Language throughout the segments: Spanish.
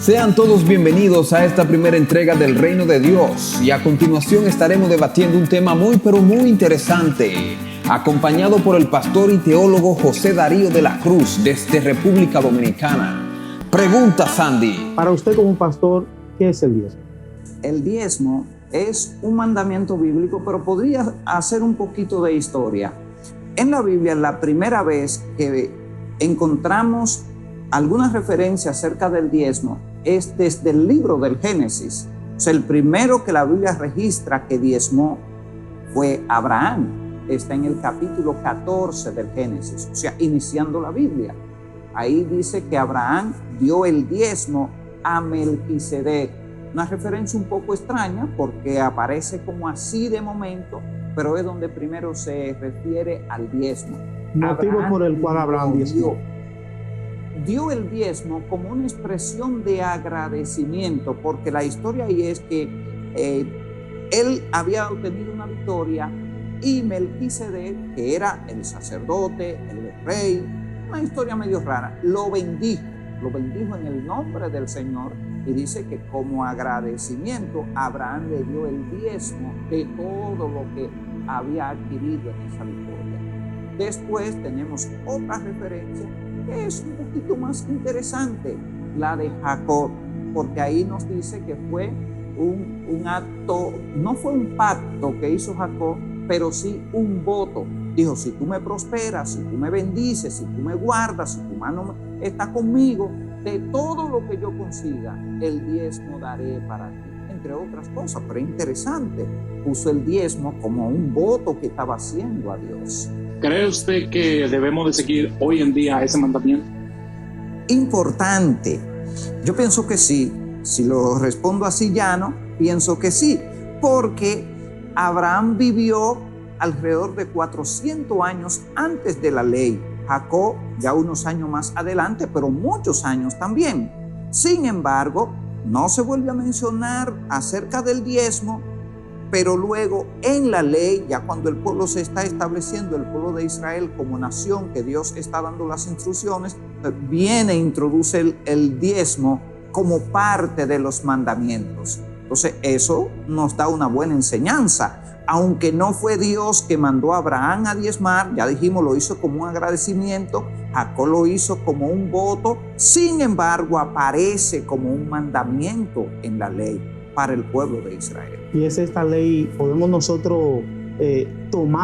Sean todos bienvenidos a esta primera entrega del Reino de Dios y a continuación estaremos debatiendo un tema muy interesante, acompañado por el pastor y teólogo José Darío de la Cruz desde República Dominicana. Pregunta, Sandy. Para usted como pastor, ¿qué es el diezmo? El diezmo es un mandamiento bíblico, pero podría hacer un poquito de historia. En la Biblia, la primera vez que encontramos algunas referencias acerca del diezmo es desde el libro del Génesis. O sea, el primero que la Biblia registra que diezmó fue Abraham. Está en el capítulo 14 del Génesis, o sea, iniciando la Biblia. Ahí dice que Abraham dio el diezmo a Melquisedec. Una referencia un poco extraña porque aparece como así de momento, pero es donde primero se refiere al diezmo. Motivo por el cual Abraham dio el diezmo como una expresión de agradecimiento, porque la historia ahí es que él había obtenido una victoria y Melquisedec, que era el sacerdote, el rey, una historia medio rara, lo bendijo en el nombre del Señor, y dice que como agradecimiento Abraham le dio el diezmo de todo lo que había adquirido en esa victoria. Después tenemos otra referencia que es un poquito más interesante, la de Jacob, porque ahí nos dice que fue un acto, no fue un pacto que hizo Jacob, pero sí un voto. Dijo, si tú me prosperas, si tú me bendices, si tú me guardas, si tu mano está conmigo, de todo lo que yo consiga, el diezmo daré para ti, entre otras cosas. Pero interesante, puso el diezmo como un voto que estaba haciendo a Dios. ¿Cree usted que debemos de seguir hoy en día ese mandamiento? Importante. Yo pienso que sí. Si lo respondo así llano, pienso que sí. Porque Abraham vivió alrededor de 400 años antes de la ley. Jacob ya unos años más adelante, pero muchos años también. Sin embargo, no se vuelve a mencionar acerca del diezmo. Pero luego en la ley, ya cuando el pueblo se está estableciendo, el pueblo de Israel como nación, que Dios está dando las instrucciones, viene e introduce el diezmo como parte de los mandamientos. Entonces eso nos da una buena enseñanza. Aunque no fue Dios que mandó a Abraham a diezmar, ya dijimos, lo hizo como un agradecimiento, Jacob lo hizo como un voto, sin embargo aparece como un mandamiento en la ley para el pueblo de Israel. Y es esta ley, podemos nosotros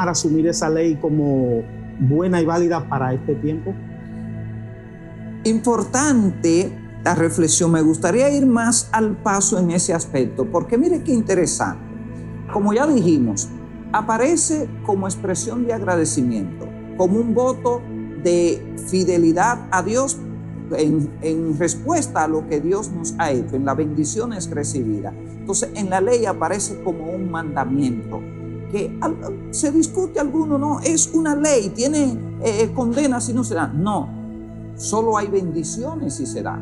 asumir esa ley como buena y válida para este tiempo. Importante la reflexión, me gustaría ir más al paso en ese aspecto, porque mire qué interesante. Como ya dijimos, aparece como expresión de agradecimiento, como un voto de fidelidad a Dios en respuesta a lo que Dios nos ha hecho, en las bendiciones recibidas. Entonces, en la ley aparece como un mandamiento, que se discute alguno, no, es una ley, tiene condena si no se da. No, solo hay bendiciones si se da,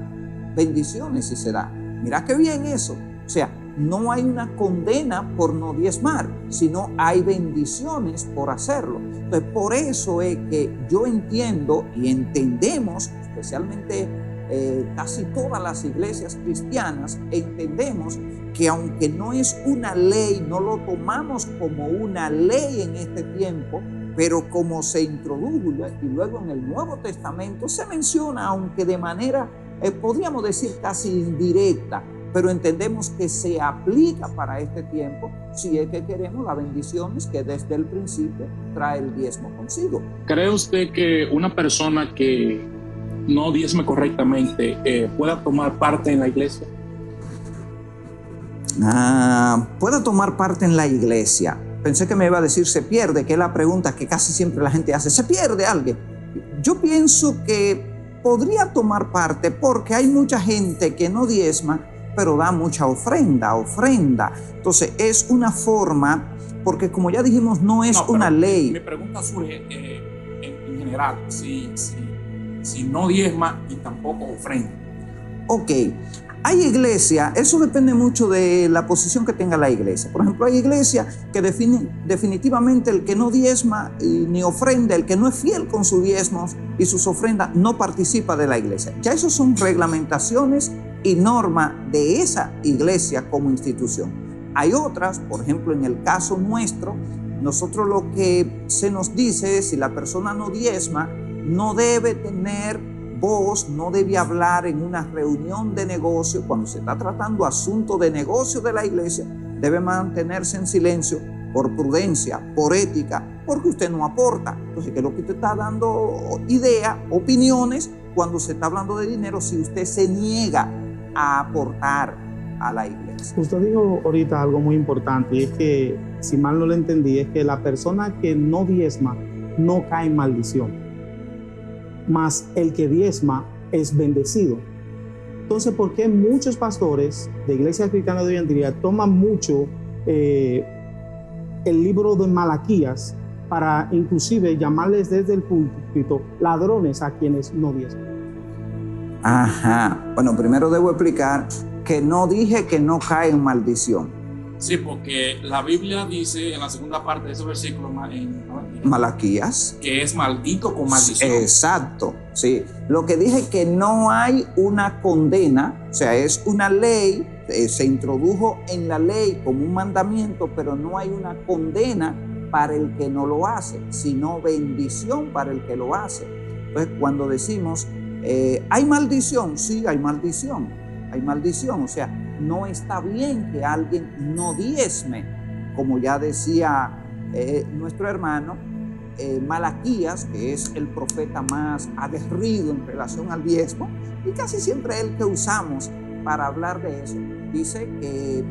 bendiciones si se da. Mira qué bien eso. O sea, no hay una condena por no diezmar, sino hay bendiciones por hacerlo. Entonces, por eso es que yo entiendo y entendemos, especialmente casi todas las iglesias cristianas, entendemos que aunque no es una ley, no lo tomamos como una ley en este tiempo, pero como se introdujo y luego en el Nuevo Testamento se menciona, aunque de manera, podríamos decir casi indirecta, pero entendemos que se aplica para este tiempo si es que queremos las bendiciones que desde el principio trae el diezmo consigo. ¿Cree usted que una persona que no diezme correctamente pueda tomar parte en la iglesia? Pueda tomar parte en la iglesia. Pensé que me iba a decir se pierde, que es la pregunta que casi siempre la gente hace. ¿Se pierde alguien? Yo pienso que podría tomar parte porque hay mucha gente que no diezma, pero da mucha ofrenda. Entonces es una forma, porque como ya dijimos, no es una ley. Mi pregunta surge en general, si no diezma y tampoco ofrenda. Ok, hay iglesia, eso depende mucho de la posición que tenga la iglesia. Por ejemplo, hay iglesias que definen definitivamente el que no diezma ni ofrenda, el que no es fiel con sus diezmos y sus ofrendas, no participa de la iglesia. Ya eso son reglamentaciones y norma de esa iglesia como institución. Hay otras, por ejemplo, en el caso nuestro, nosotros lo que se nos dice es si la persona no diezma, no debe tener voz, no debe hablar en una reunión de negocio. Cuando se está tratando asuntos de negocio de la iglesia, debe mantenerse en silencio por prudencia, por ética, porque usted no aporta. Entonces, ¿qué es lo que usted está dando? Ideas, opiniones, cuando se está hablando de dinero, si usted se niega a aportar a la iglesia. Usted dijo ahorita algo muy importante, y es que, si mal no lo entendí, es que la persona que no diezma no cae en maldición, mas el que diezma es bendecido. Entonces, ¿por qué muchos pastores de iglesias cristianas de hoy en día toman mucho el libro de Malaquías para inclusive llamarles desde el púlpito ladrones a quienes no diezman? Ajá. Bueno, primero debo explicar que no dije que no cae en maldición. Sí, porque la Biblia dice en la segunda parte de ese versículo en Malaquías, que es maldito con maldición. Exacto, sí. Lo que dije que no hay una condena, o sea, es una ley, se introdujo en la ley como un mandamiento, pero no hay una condena para el que no lo hace, sino bendición para el que lo hace. Entonces, cuando decimos, ¿hay maldición? Sí, hay maldición. Hay maldición, o sea, no está bien que alguien no diezme, como ya decía nuestro hermano Malaquías, que es el profeta más aguerrido en relación al diezmo, y casi siempre el que usamos para hablar de eso. Dice que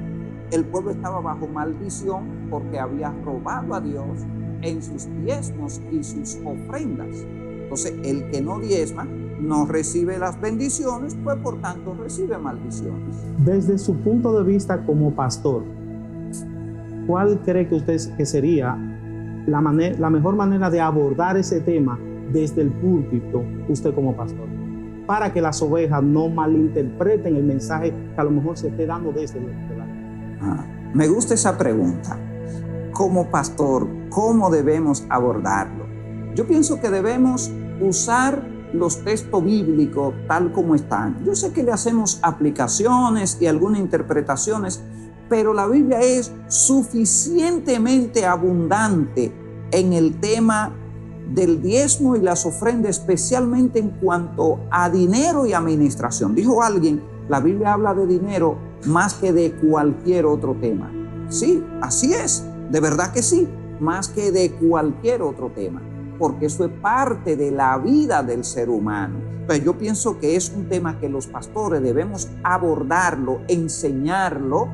el pueblo estaba bajo maldición porque había robado a Dios en sus diezmos y sus ofrendas. Entonces, el que no diezma no recibe las bendiciones, pues por tanto recibe maldiciones. Desde su punto de vista como pastor, ¿cuál cree que usted que sería la mejor manera de abordar ese tema desde el púlpito, usted como pastor, para que las ovejas no malinterpreten el mensaje que a lo mejor se esté dando desde el Me gusta esa pregunta. Como pastor, ¿cómo debemos abordarlo? Yo pienso que debemos usar los textos bíblicos tal como están. Yo sé que le hacemos aplicaciones y algunas interpretaciones, pero la Biblia es suficientemente abundante en el tema del diezmo y las ofrendas, especialmente en cuanto a dinero y administración. Dijo alguien, la Biblia habla de dinero más que de cualquier otro tema. Sí, así es, de verdad que sí, más que de cualquier otro tema, porque eso es parte de la vida del ser humano. Entonces yo pienso que es un tema que los pastores debemos abordarlo, enseñarlo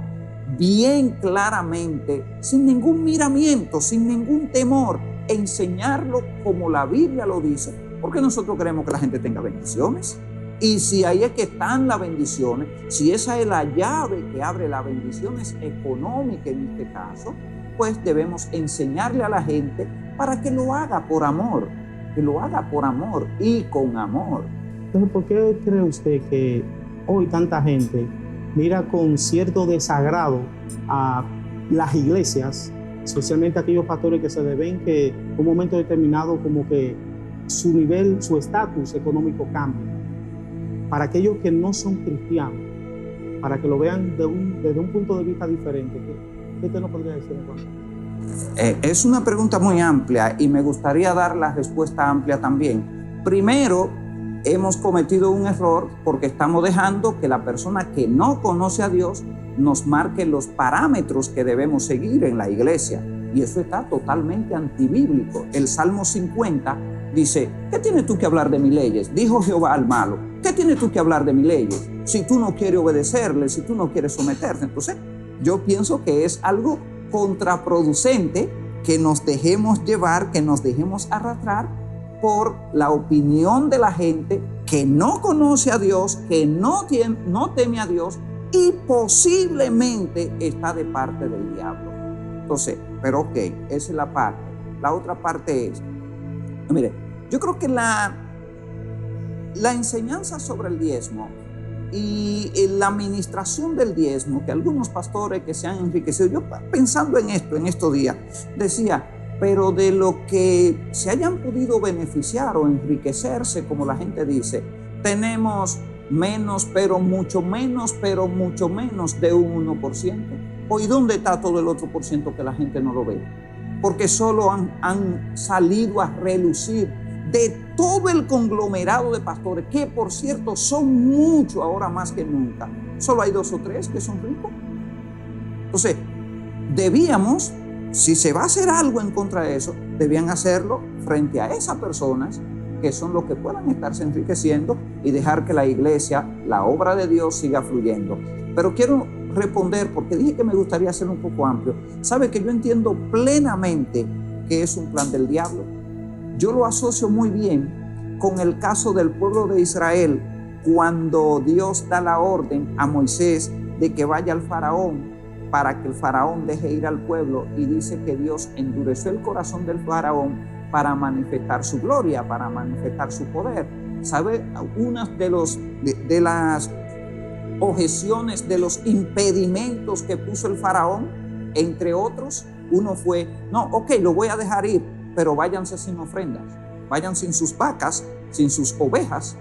bien claramente, sin ningún miramiento, sin ningún temor, enseñarlo como la Biblia lo dice, porque nosotros queremos que la gente tenga bendiciones. Y si ahí es que están las bendiciones, si esa es la llave que abre las bendiciones económicas en este caso, pues debemos enseñarle a la gente para que lo haga por amor, que lo haga por amor y con amor. Entonces, ¿por qué cree usted que hoy tanta gente mira con cierto desagrado a las iglesias, especialmente aquellos pastores que se le ven que en un momento determinado como que su nivel, su estatus económico cambia? Para aquellos que no son cristianos, para que lo vean desde un punto de vista diferente, ¿qué usted nos podría decir en cuanto? Es una pregunta muy amplia y me gustaría dar la respuesta amplia también. Primero, hemos cometido un error porque estamos dejando que la persona que no conoce a Dios nos marque los parámetros que debemos seguir en la iglesia. Y eso está totalmente antibíblico. El Salmo 50 dice, ¿qué tienes tú que hablar de mis leyes? Dijo Jehová al malo, ¿qué tienes tú que hablar de mis leyes? Si tú no quieres obedecerle, si tú no quieres someterte. Entonces, yo pienso que es algo contraproducente que nos dejemos llevar, que nos dejemos arrastrar por la opinión de la gente que no conoce a Dios, que no teme a Dios y posiblemente está de parte del diablo. Entonces, pero ok, esa es la parte. La otra parte es, mire, yo creo que la enseñanza sobre el diezmo y la administración del diezmo, que algunos pastores que se han enriquecido, yo pensando en esto, en estos días, decía, pero de lo que se hayan podido beneficiar o enriquecerse, como la gente dice, tenemos menos, pero mucho menos de un 1%. ¿Y dónde está todo el otro por ciento que la gente no lo ve? Porque solo han salido a relucir de todo el conglomerado de pastores, que por cierto son muchos ahora más que nunca. Solo hay 2 o 3 que son ricos. Entonces, debíamos, si se va a hacer algo en contra de eso, debían hacerlo frente a esas personas que son los que puedan estarse enriqueciendo y dejar que la iglesia, la obra de Dios, siga fluyendo. Pero quiero responder, porque dije que me gustaría hacerlo un poco amplio. ¿Sabe que yo entiendo plenamente que es un plan del diablo? Yo lo asocio muy bien con el caso del pueblo de Israel, cuando Dios da la orden a Moisés de que vaya al faraón para que el faraón deje ir al pueblo, y dice que Dios endureció el corazón del faraón para manifestar su gloria, para manifestar su poder. ¿Sabe? Una de las objeciones, de los impedimentos que puso el faraón, entre otros, uno fue: no, ok, lo voy a dejar ir, pero váyanse sin ofrendas, vayan sin sus vacas, sin sus ovejas.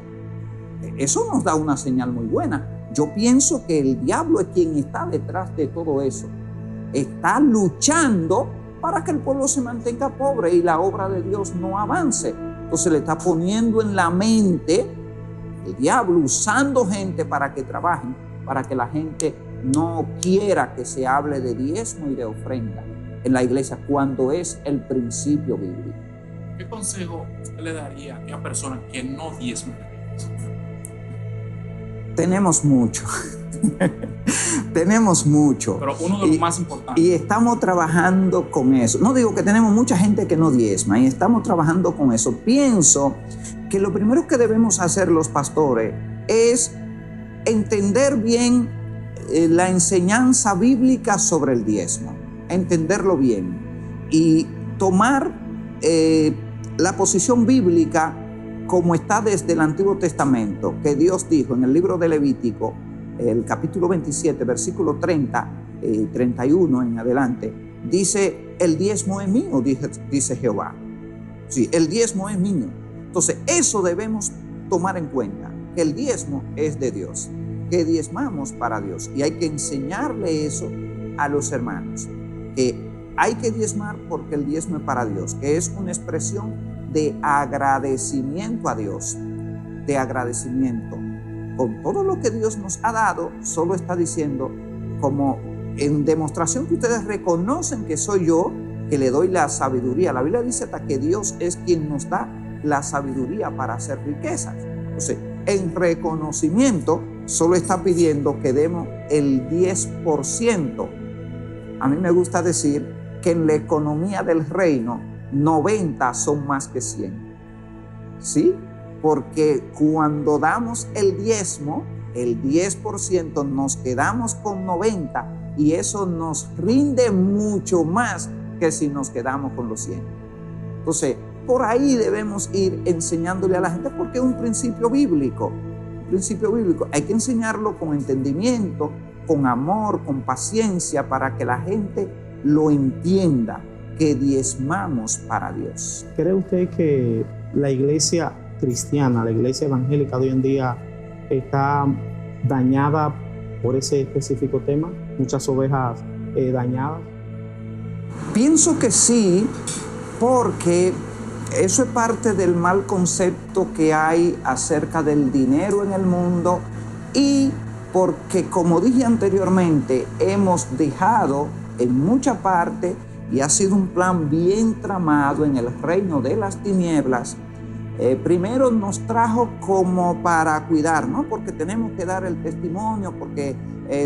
Eso nos da una señal muy buena. Yo pienso que el diablo es quien está detrás de todo eso. Está luchando para que el pueblo se mantenga pobre y la obra de Dios no avance. Entonces le está poniendo en la mente, el diablo, usando gente para que trabajen, para que la gente no quiera que se hable de diezmo y de ofrenda en la iglesia, cuando es el principio bíblico. ¿Qué consejo usted le daría a aquella persona que no diezma? Tenemos mucho. Tenemos mucho. Pero uno de los más importantes. Y estamos trabajando con eso. No digo que tenemos mucha gente que no diezma, y estamos trabajando con eso. Pienso que lo primero que debemos hacer los pastores es entender bien la enseñanza bíblica sobre el diezmo. Entenderlo bien y tomar la posición bíblica como está desde el Antiguo Testamento, que Dios dijo en el libro de Levítico, el capítulo 27, versículo 30 y 31 en adelante, dice: el diezmo es mío, dice Jehová. Sí, el diezmo es mío. Entonces, eso debemos tomar en cuenta, que el diezmo es de Dios, que diezmamos para Dios, y hay que enseñarle eso a los hermanos, que hay que diezmar porque el diezmo es para Dios, que es una expresión de agradecimiento a Dios, de agradecimiento. Con todo lo que Dios nos ha dado, solo está diciendo, como en demostración que ustedes reconocen que soy yo, que le doy la sabiduría. La Biblia dice hasta que Dios es quien nos da la sabiduría para hacer riquezas. Entonces, en reconocimiento, solo está pidiendo que demos el 10%. A mí me gusta decir que en la economía del reino, 90 son más que 100. ¿Sí? Porque cuando damos el diezmo, el 10%, nos quedamos con 90, y eso nos rinde mucho más que si nos quedamos con los 100. Entonces, por ahí debemos ir enseñándole a la gente, porque es un principio bíblico. Un principio bíblico. Hay que enseñarlo con entendimiento, con amor, con paciencia, para que la gente lo entienda, que diezmamos para Dios. ¿Cree usted que la iglesia cristiana, la iglesia evangélica de hoy en día, está dañada por ese específico tema? Muchas ovejas dañadas. Pienso que sí, porque eso es parte del mal concepto que hay acerca del dinero en el mundo, y porque, como dije anteriormente, hemos dejado en mucha parte, y ha sido un plan bien tramado en el reino de las tinieblas. Primero nos trajo como para cuidar, ¿no? Porque tenemos que dar el testimonio, porque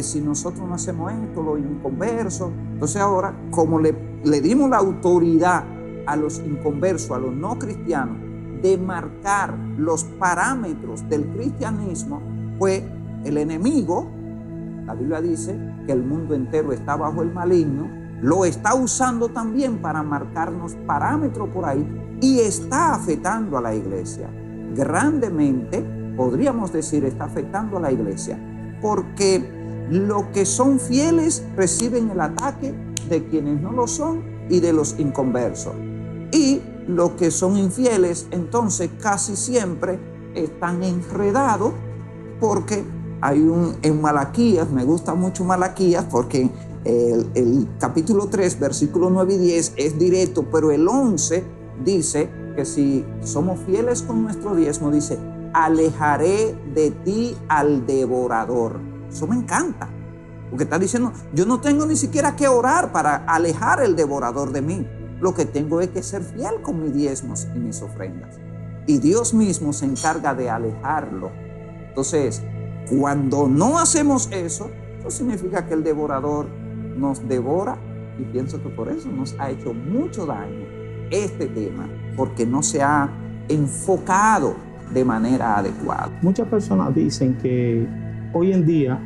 si nosotros no hacemos esto, los inconversos. Entonces ahora, como le dimos la autoridad a los inconversos, a los no cristianos, de marcar los parámetros del cristianismo, pues el enemigo, la Biblia dice que el mundo entero está bajo el maligno, lo está usando también para marcarnos parámetros por ahí, y está afectando a la iglesia. Grandemente, podríamos decir, está afectando a la iglesia, porque los que son fieles reciben el ataque de quienes no lo son y de los inconversos. Y los que son infieles, entonces casi siempre están enredados porque hay en Malaquías, me gusta mucho Malaquías porque el capítulo 3, versículos 9 y 10 es directo, pero el 11 dice que si somos fieles con nuestro diezmo, dice, alejaré de ti al devorador. Eso me encanta, porque está diciendo, yo no tengo ni siquiera que orar para alejar el devorador de mí. Lo que tengo es que ser fiel con mis diezmos y mis ofrendas. Y Dios mismo se encarga de alejarlo. Entonces, cuando no hacemos eso significa que el devorador nos devora, y pienso que por eso nos ha hecho mucho daño este tema, porque no se ha enfocado de manera adecuada. Muchas personas dicen que hoy en día,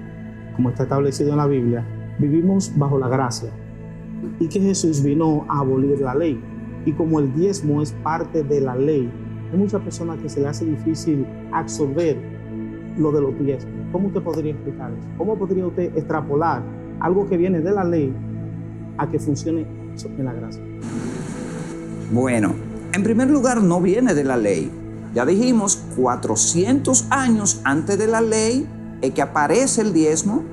como está establecido en la Biblia, vivimos bajo la gracia y que Jesús vino a abolir la ley. Y como el diezmo es parte de la ley, hay muchas personas que se les hace difícil absorber lo de los diezmos. ¿Cómo usted podría explicar eso? ¿Cómo podría usted extrapolar algo que viene de la ley a que funcione en la gracia? Bueno, en primer lugar, no viene de la ley. Ya dijimos, 400 años antes de la ley es que aparece el diezmo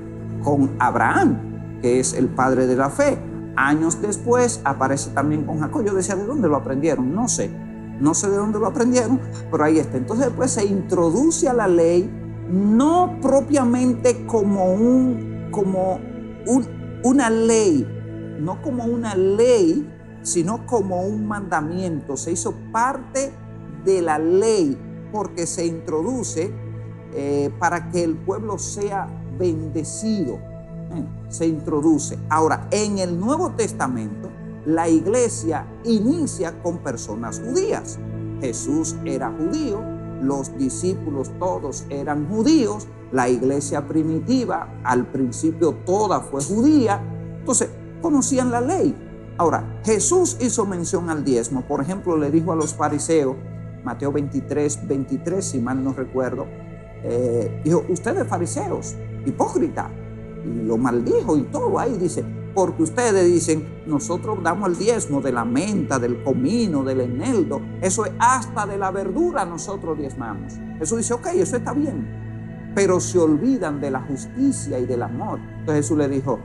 con Abraham, que es el padre de la fe. Años después aparece también con Jacob. Yo decía, ¿de dónde lo aprendieron? No sé de dónde lo aprendieron, pero ahí está. Entonces después se introduce a la ley, no propiamente como una ley, no como una ley, sino como un mandamiento. Se hizo parte de la ley porque se introduce para que el pueblo sea bendecido. Se introduce. Ahora, en el Nuevo Testamento, la iglesia inicia con personas judías. Jesús era judío, los discípulos todos eran judíos, la iglesia primitiva al principio toda fue judía, entonces conocían la ley. Ahora, Jesús hizo mención al diezmo. Por ejemplo, le dijo a los fariseos, Mateo 23, si mal no recuerdo, dijo, ustedes fariseos, hipócritas, y lo maldijo y todo ahí, dice, porque ustedes dicen, nosotros damos el diezmo de la menta, del comino, del eneldo, eso es hasta de la verdura nosotros diezmamos. Jesús dice, ok, eso está bien, pero se olvidan de la justicia y del amor. Entonces Jesús le dijo,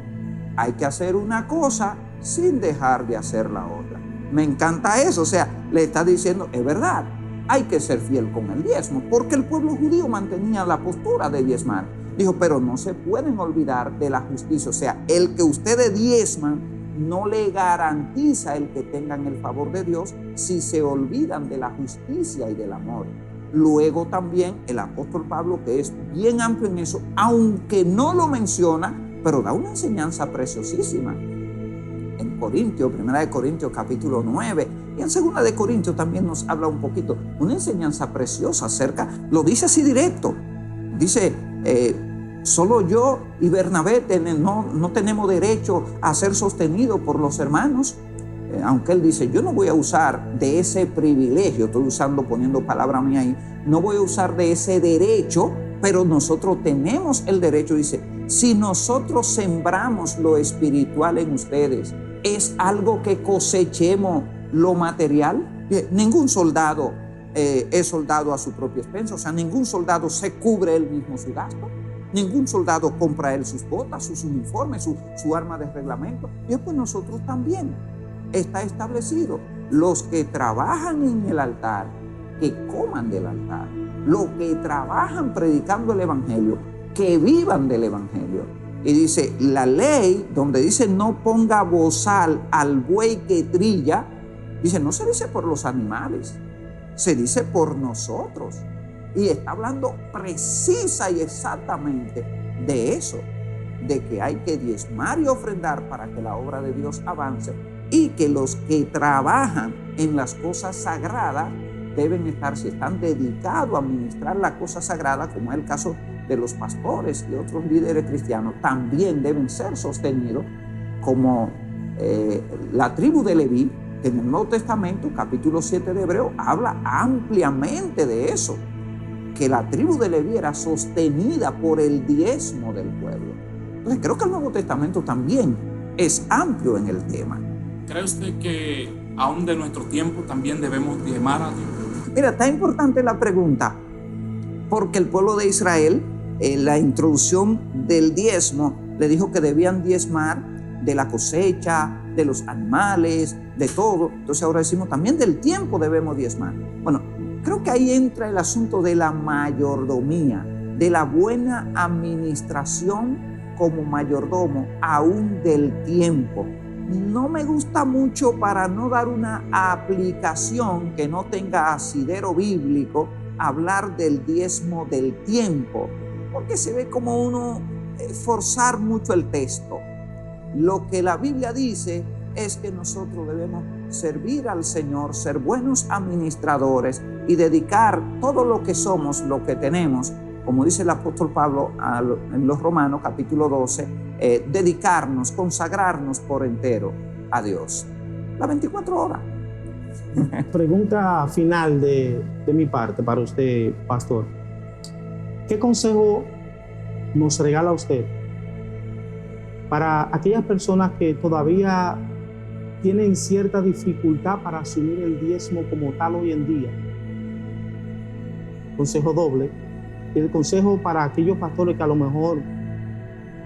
hay que hacer una cosa sin dejar de hacer la otra. Me encanta eso, o sea, le está diciendo, es verdad, hay que ser fiel con el diezmo, porque el pueblo judío mantenía la postura de diezmar. Dijo, pero no se pueden olvidar de la justicia. O sea, el que ustedes diezman no le garantiza el que tengan el favor de Dios si se olvidan de la justicia y del amor. Luego también el apóstol Pablo, que es bien amplio en eso, aunque no lo menciona, pero da una enseñanza preciosísima. En Corintios, 1 Corintios capítulo 9, y en 2 Corintios también nos habla un poquito, una enseñanza preciosa acerca, lo dice así directo, dice, solo yo y Bernabé no tenemos derecho a ser sostenidos por los hermanos, aunque él dice, yo no voy a usar de ese privilegio, estoy poniendo palabra mía ahí, no voy a usar de ese derecho, pero nosotros tenemos el derecho, dice, si nosotros sembramos lo espiritual en ustedes, ¿es algo que cosechemos lo material? Ningún soldado es soldado a su propia expensa, o sea, ningún soldado se cubre él mismo su gasto, ningún soldado compra él sus botas, sus uniformes, su arma de reglamento, y pues nosotros también. Está establecido, los que trabajan en el altar, que coman del altar, los que trabajan predicando el evangelio, que vivan del evangelio. Y dice, la ley, donde dice no ponga bozal al buey que trilla, dice, no se dice por los animales, se dice por nosotros. Y está hablando precisa y exactamente de eso, de que hay que diezmar y ofrendar para que la obra de Dios avance, y que los que trabajan en las cosas sagradas deben estar, si están dedicados a administrar la cosa sagrada, como es el caso de los pastores y otros líderes cristianos, también deben ser sostenidos, como la tribu de Leví, que en el Nuevo Testamento, capítulo 7 de Hebreo, habla ampliamente de eso, que la tribu de Leví era sostenida por el diezmo del pueblo. Entonces creo que el Nuevo Testamento también es amplio en el tema. ¿Cree usted que aún de nuestro tiempo también debemos diezmar a Dios? Mira, está importante la pregunta, porque el pueblo de Israel la introducción del diezmo, le dijo que debían diezmar de la cosecha, de los animales, de todo. Entonces ahora decimos también del tiempo debemos diezmar. Bueno, creo que ahí entra el asunto de la mayordomía, de la buena administración como mayordomo, aún del tiempo. No me gusta mucho, para no dar una aplicación que no tenga asidero bíblico, hablar del diezmo del tiempo, porque se ve como uno forzar mucho el texto. Lo que la Biblia dice es que nosotros debemos servir al Señor, ser buenos administradores y dedicar todo lo que somos, lo que tenemos, como dice el apóstol Pablo en los Romanos capítulo 12, dedicarnos, consagrarnos por entero a Dios. Las 24 horas. Pregunta final de mi parte para usted, pastor. ¿Qué consejo nos regala usted para aquellas personas que todavía tienen cierta dificultad para asumir el diezmo como tal hoy en día? Consejo doble. El consejo para aquellos pastores que a lo mejor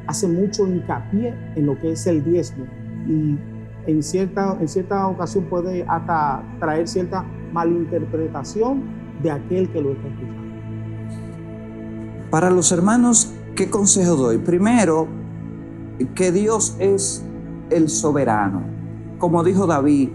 hacen mucho hincapié en lo que es el diezmo y en cierta ocasión puede hasta traer cierta malinterpretación de aquel que lo está escuchando. Para los hermanos, ¿qué consejo doy? Primero, que Dios es el soberano. Como dijo David,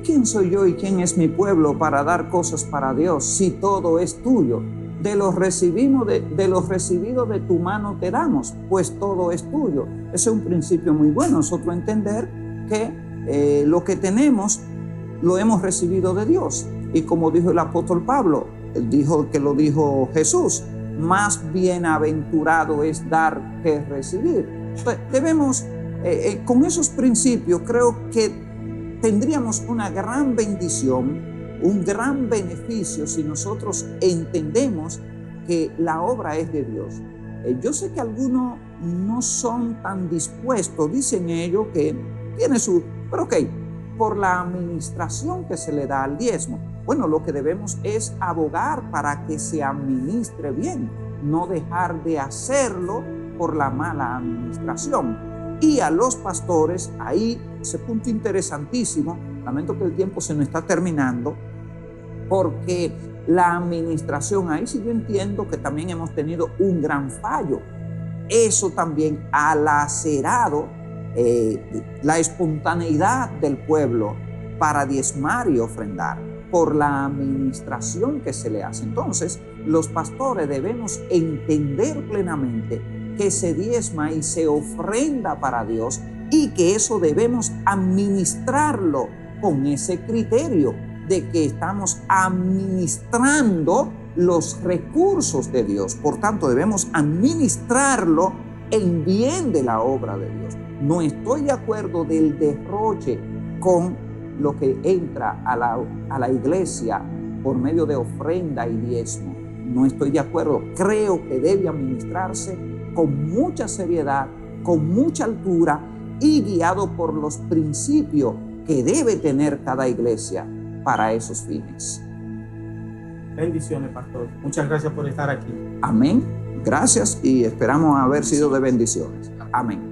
¿quién soy yo y quién es mi pueblo para dar cosas para Dios si todo es tuyo? De los recibidos de tu mano te damos, pues todo es tuyo. Ese es un principio muy bueno, nosotros entender que lo que tenemos lo hemos recibido de Dios. Y como dijo el apóstol Pablo, lo dijo Jesús, más bienaventurado es dar que recibir. Entonces, debemos, con esos principios, creo que tendríamos una gran bendición, un gran beneficio si nosotros entendemos que la obra es de Dios. Yo sé que algunos no son tan dispuestos, dicen ellos que tiene su, pero ok, por la administración que se le da al diezmo. Bueno, lo que debemos es abogar para que se administre bien, no dejar de hacerlo por la mala administración. Y a los pastores, ahí ese punto interesantísimo, lamento que el tiempo se nos está terminando, porque la administración, ahí sí yo entiendo que también hemos tenido un gran fallo. Eso también ha lacerado la espontaneidad del pueblo para diezmar y ofrendar por la administración que se le hace. Entonces, los pastores debemos entender plenamente que se diezma y se ofrenda para Dios y que eso debemos administrarlo con ese criterio de que estamos administrando los recursos de Dios. Por tanto, debemos administrarlo en bien de la obra de Dios. No estoy de acuerdo del derroche con lo que entra a la iglesia por medio de ofrenda y diezmo. No estoy de acuerdo. Creo que debe administrarse con mucha seriedad, con mucha altura y guiado por los principios que debe tener cada iglesia para esos fines. Bendiciones, pastor. Muchas gracias por estar aquí. Amén. Gracias y esperamos haber sido de bendiciones. Amén.